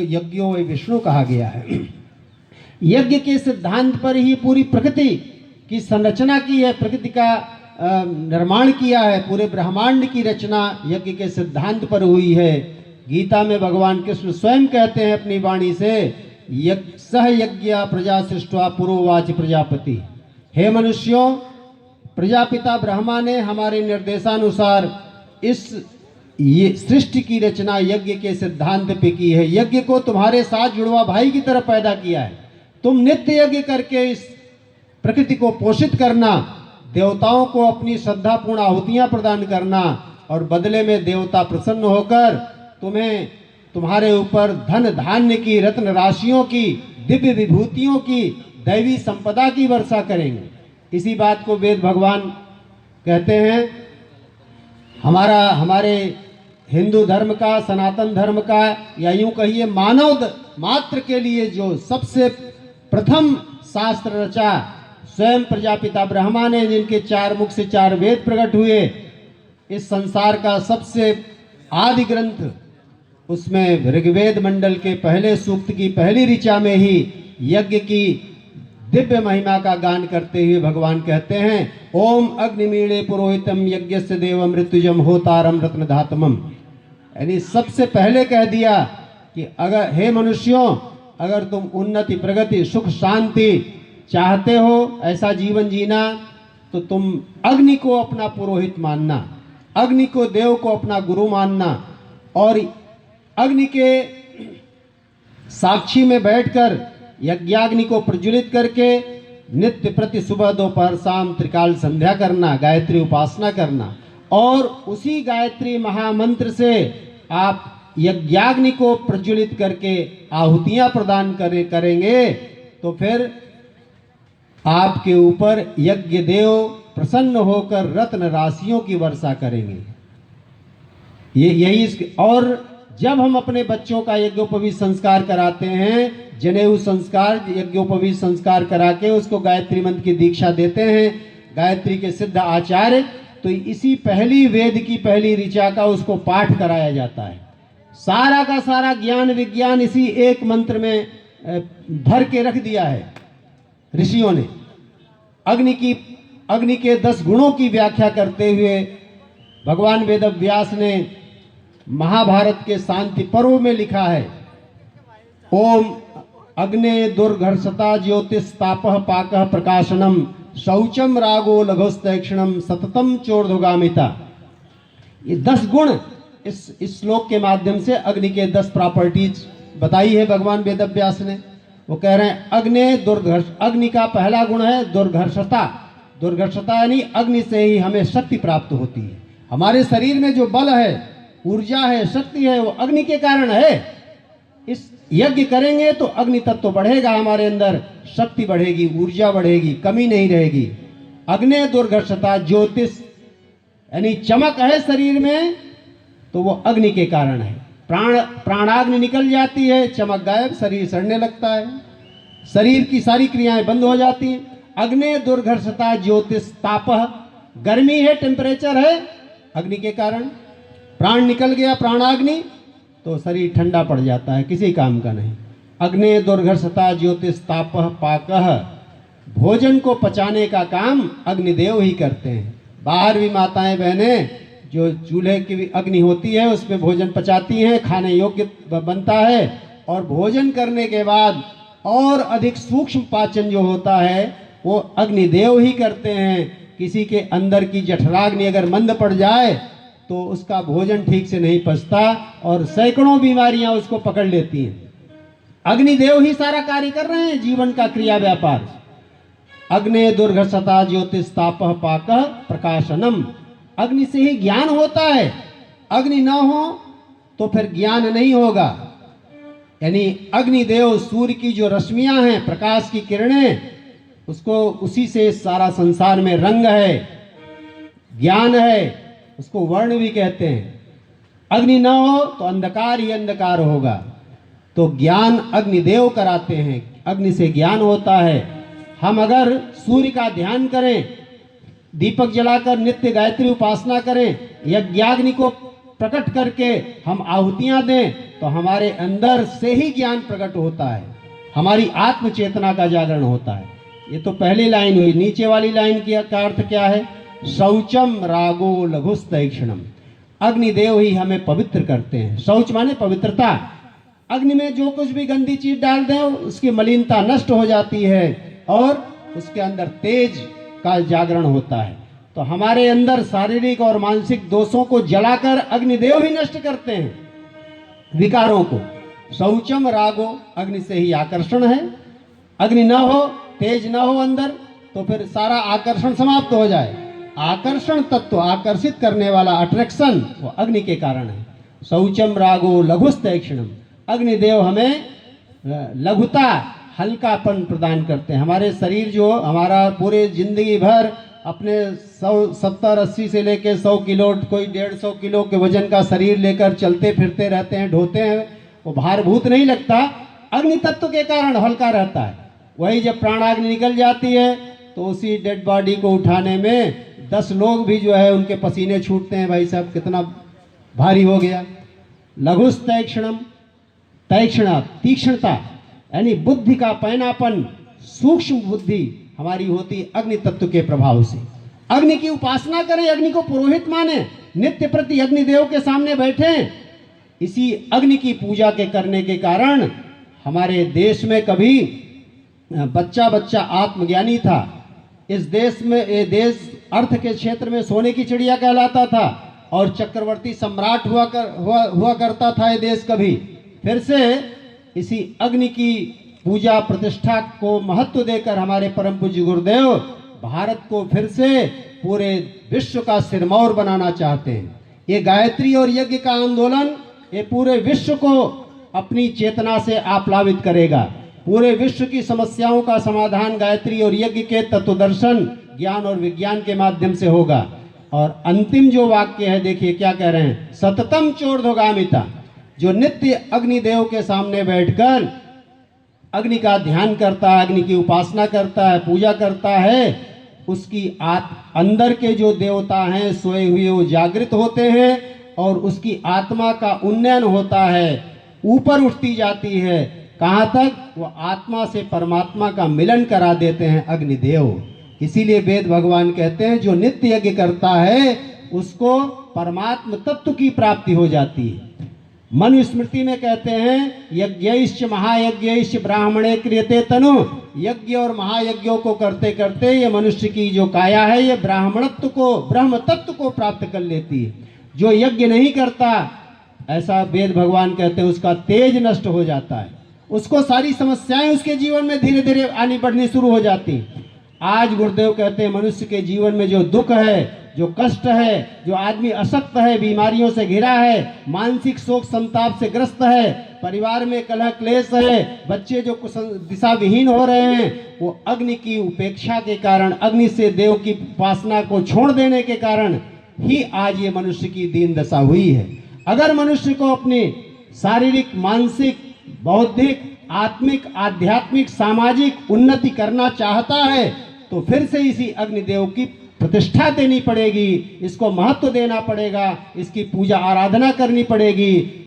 यज्ञो वै विष्णु कहा गया है। यज्ञ के सिद्धांत पर ही पूरी प्रकृति की संरचना की है, प्रकृति का निर्माण किया है, पूरे ब्रह्मांड की रचना यज्ञ के सिद्धांत पर हुई है। गीता में भगवान कृष्ण स्वयं कहते हैं अपनी वाणी से, सह यज्ञ प्रजा सृष्टवा पुरोवाच प्रजापति। हे मनुष्यों, प्रजापिता ब्रह्मा ने हमारे निर्देशानुसार इस ये सृष्टि की रचना यज्ञ के सिद्धांत पे की है। यज्ञ को तुम्हारे साथ जुड़वा भाई की तरह पैदा किया है। तुम नित्य यज्ञ करके इस प्रकृति को पोषित करना, देवताओं को अपनी श्रद्धापूर्ण आहुतियां प्रदान करना, और बदले में देवता प्रसन्न होकर तुम्हें तुम्हारे ऊपर धन धान्य की, रत्न राशियों की, दिव्य विभूतियों की, दैवी संपदा की वर्षा करेंगे। इसी बात को वेद भगवान कहते हैं। हमारे हिंदू धर्म का, सनातन धर्म का, या यूं कहिए मानव मात्र के लिए जो सबसे प्रथम शास्त्र रचा स्वयं प्रजापिता ब्रह्मा ने, जिनके 4 मुख से 4 वेद प्रकट हुए, इस संसार का सबसे आदि ग्रंथ, उसमें ऋग्वेद मंडल के पहले सूक्त की पहली ऋचा में ही यज्ञ की दिव्य महिमा का गान करते हुए भगवान कहते हैं, ओम अग्निमीणे पुरोहितम यज्ञस्य देव मृत्युजम होतारम रत्नधातमम। यानी सबसे पहले कह दिया कि अगर हे मनुष्यों, अगर तुम उन्नति, प्रगति, सुख, शांति चाहते हो, ऐसा जीवन जीना, तो तुम अग्नि को अपना पुरोहित मानना, अग्नि को, देव को अपना गुरु मानना, और अग्नि के साक्षी में बैठकर यज्ञाग्नि को प्रज्वलित करके नित्य प्रति सुबह दोपहर शाम त्रिकाल संध्या करना, गायत्री उपासना करना, और उसी गायत्री महामंत्र से आप यज्ञाग्नि को प्रज्वलित करके आहुतियां प्रदान करेंगे, तो फिर आपके ऊपर यज्ञ देव प्रसन्न होकर रत्न राशियों की वर्षा करेंगे। यही और जब हम अपने बच्चों का यज्ञोपवीत संस्कार कराते हैं, जनेऊ संस्कार, यज्ञोपवीत संस्कार करा के उसको गायत्री मंत्र की दीक्षा देते हैं, गायत्री के सिद्ध आचार्य, तो इसी पहली वेद की पहली ऋचा का उसको पाठ कराया जाता है। सारा का सारा ज्ञान विज्ञान इसी एक मंत्र में भर के रख दिया है ऋषियों ने। अग्नि के 10 गुणों की व्याख्या करते हुए भगवान वेदव्यास ने महाभारत के शांति पर्व में लिखा है, ओम अग्ने दुर्घर्षता ज्योतिस्तापः पाकः प्रकाशनम शौचम रागो लघुस्तैक्षणम सततम चोर्ध्वगामिता। ये 10 गुण इस श्लोक के माध्यम से अग्नि के 10 प्रॉपर्टीज बताई है भगवान वेदव्यास ने। वो कह रहे हैं अग्नि का पहला गुण है दुर्घर्षता। दुर्घर्षता यानी अग्नि से ही हमें शक्ति प्राप्त होती है। हमारे शरीर में जो बल है, ऊर्जा है, शक्ति है, वो अग्नि के कारण है। इस यज्ञ करेंगे तो अग्नि तत्व बढ़ेगा, हमारे अंदर शक्ति बढ़ेगी, ऊर्जा बढ़ेगी, कमी नहीं रहेगी। अग्नि दुर्घर्षता ज्योतिष यानी चमक है शरीर में, तो वो अग्नि के कारण है। प्राणाग्नि निकल जाती है, चमक गायब, शरीर सड़ने लगता है, शरीर की सारी क्रियाएं बंद हो जाती हैं। अग्नि दुर्घर्षता ज्योतिष तापः, गर्मी है, टेम्परेचर है, अग्नि के कारण। प्राण निकल गया, प्राणाग्नि, तो शरीर ठंडा पड़ जाता है, किसी काम का नहीं। अग्नि दुर्घर्षता ज्योतिष तापः पाकः, भोजन को पचाने का काम अग्निदेव ही करते हैं। बाहर भी माताएं बहनें जो चूल्हे की अग्नि होती है उसमें भोजन पचाती हैं, खाने योग्य बनता है, और भोजन करने के बाद और अधिक सूक्ष्म पाचन जो होता है वो अग्निदेव ही करते हैं। किसी के अंदर की जठराग्नि अगर मंद पड़ जाए तो उसका भोजन ठीक से नहीं पचता और सैकड़ों बीमारियां उसको पकड़ लेती हैं। अग्निदेव ही सारा कार्य कर रहे हैं जीवन का क्रिया व्यापार। अग्नि दुर्घर्षता ज्योतिस्तापः पाकः प्रकाशनम, अग्नि से ही ज्ञान होता है। अग्नि ना हो तो फिर ज्ञान नहीं होगा। यानी अग्निदेव सूर्य की जो रश्मियां हैं, प्रकाश की किरणें, उसको उसी से सारा संसार में रंग है, ज्ञान है, उसको वर्ण भी कहते हैं। अग्नि ना हो तो अंधकार ही अंधकार होगा। तो ज्ञान अग्निदेव कराते हैं, अग्नि से ज्ञान होता है। हम अगर सूर्य का ध्यान करें, दीपक जलाकर नित्य गायत्री उपासना करें, यज्ञाग्नि को प्रकट करके हम आहुतियां दें तो हमारे अंदर से ही ज्ञान प्रकट होता है, हमारी आत्म चेतना का जागरण होता है। ये तो पहली लाइन हुई। नीचे वाली लाइन का अर्थ क्या है? शौचम रागो लघुस्तैक्षणम। अग्निदेव ही हमें पवित्र करते हैं। शौच माने पवित्रता। अग्नि में जो कुछ भी गंदी चीज डाल दें उसकी मलिनता नष्ट हो जाती है और उसके अंदर तेज का जागरण होता है। तो हमारे अंदर शारीरिक और मानसिक दोषों को जलाकर अग्निदेव ही नष्ट करते हैं, विकारों को। शौचम रागो, अग्नि से ही आकर्षण है। अग्नि न हो, तेज न हो अंदर, तो फिर सारा आकर्षण समाप्त हो जाए। आकर्षण तत्व, आकर्षित करने वाला अट्रैक्शन, वो अग्नि के कारण है। शौचम रागो लघुस्तैक्षणम। अग्निदेव हमें लघुता, हल्कापन प्रदान करते हैं। हमारे शरीर जो हमारा पूरे जिंदगी भर अपने 70-80 से लेकर 100 किलो, कोई 150 किलो के वजन का शरीर लेकर चलते फिरते रहते हैं, ढोते हैं, वो भारभूत नहीं लगता, अग्नि तत्व के कारण हल्का रहता है। वही जब प्राणाग्नि निकल जाती है तो उसी डेड बॉडी को उठाने में 10 लोग भी जो है उनके पसीने छूटते हैं, भाई साहब कितना भारी हो गया। लघुस्तैक्षणम, तैक्षणा तीक्ष्णता, यानी बुद्धि का पैनापन, सूक्ष्म बुद्धि हमारी होती अग्नि तत्व के प्रभाव से। अग्नि की उपासना करें, अग्नि को पुरोहित माने, नित्य प्रति अग्निदेव के सामने बैठे। इसी अग्नि की पूजा के करने के कारण हमारे देश में कभी बच्चा बच्चा आत्मज्ञानी था। इस देश में, ये देश अर्थ के क्षेत्र में सोने की चिड़िया कहलाता था और चक्रवर्ती सम्राट हुआ करता था ये देश। कभी फिर से इसी अग्नि की पूजा प्रतिष्ठा को महत्व देकर हमारे परम पूज्य गुरुदेव भारत को फिर से पूरे विश्व का सिरमौर बनाना चाहते हैं। ये गायत्री और यज्ञ का आंदोलन ये पूरे विश्व को अपनी चेतना से आप्लावित करेगा। पूरे विश्व की समस्याओं का समाधान गायत्री और यज्ञ के तत्वदर्शन, ज्ञान और विज्ञान के माध्यम से होगा। और अंतिम जो वाक्य है, देखिए क्या कह रहे हैं, सततम चोर्ध्वगामिता। जो नित्य अग्निदेव के सामने बैठकर अग्नि का ध्यान करता है, अग्नि की उपासना करता है, पूजा करता है, उसकी अंदर के जो देवता हैं सोए हुए वो जागृत होते हैं और उसकी आत्मा का उन्नयन होता है, ऊपर उठती जाती है। कहाँ तक? वो आत्मा से परमात्मा का मिलन करा देते हैं अग्निदेव। इसीलिए वेद भगवान कहते हैं जो नित्य यज्ञ करता है उसको परमात्म तत्व की प्राप्ति हो जाती है। मनुस्मृति में कहते हैं यज्ञैश्च महायज्ञैश्च ब्राह्मणे क्रियते तनु। यज्ञ और महायज्ञों को करते करते ये मनुष्य की जो काया है ये ब्राह्मणत्व को, ब्रह्म तत्व को प्राप्त कर लेती है। जो यज्ञ नहीं करता, ऐसा वेद भगवान कहते हैं, उसका तेज नष्ट हो जाता है, उसको सारी समस्याएं उसके जीवन में धीरे धीरे आनी बढ़नी शुरू हो जाती। आज गुरुदेव कहते हैं मनुष्य के जीवन में जो दुख है, जो कष्ट है, जो आदमी अशक्त है, बीमारियों से घिरा है, मानसिक शोक संताप से ग्रस्त है, परिवार में कलह क्लेश है, बच्चे जो दिशा विहीन हो रहे हैं, वो अग्नि की उपेक्षा के कारण, अग्नि से देव की उपासना को छोड़ देने के कारण ही आज ये मनुष्य की दीन दशा हुई है। अगर मनुष्य को अपनी शारीरिक, मानसिक, बौद्धिक, आत्मिक, आध्यात्मिक, सामाजिक उन्नति करना चाहता है तो फिर से इसी अग्निदेव की प्रतिष्ठा देनी पड़ेगी, इसको महत्व देना पड़ेगा, इसकी पूजा आराधना करनी पड़ेगी।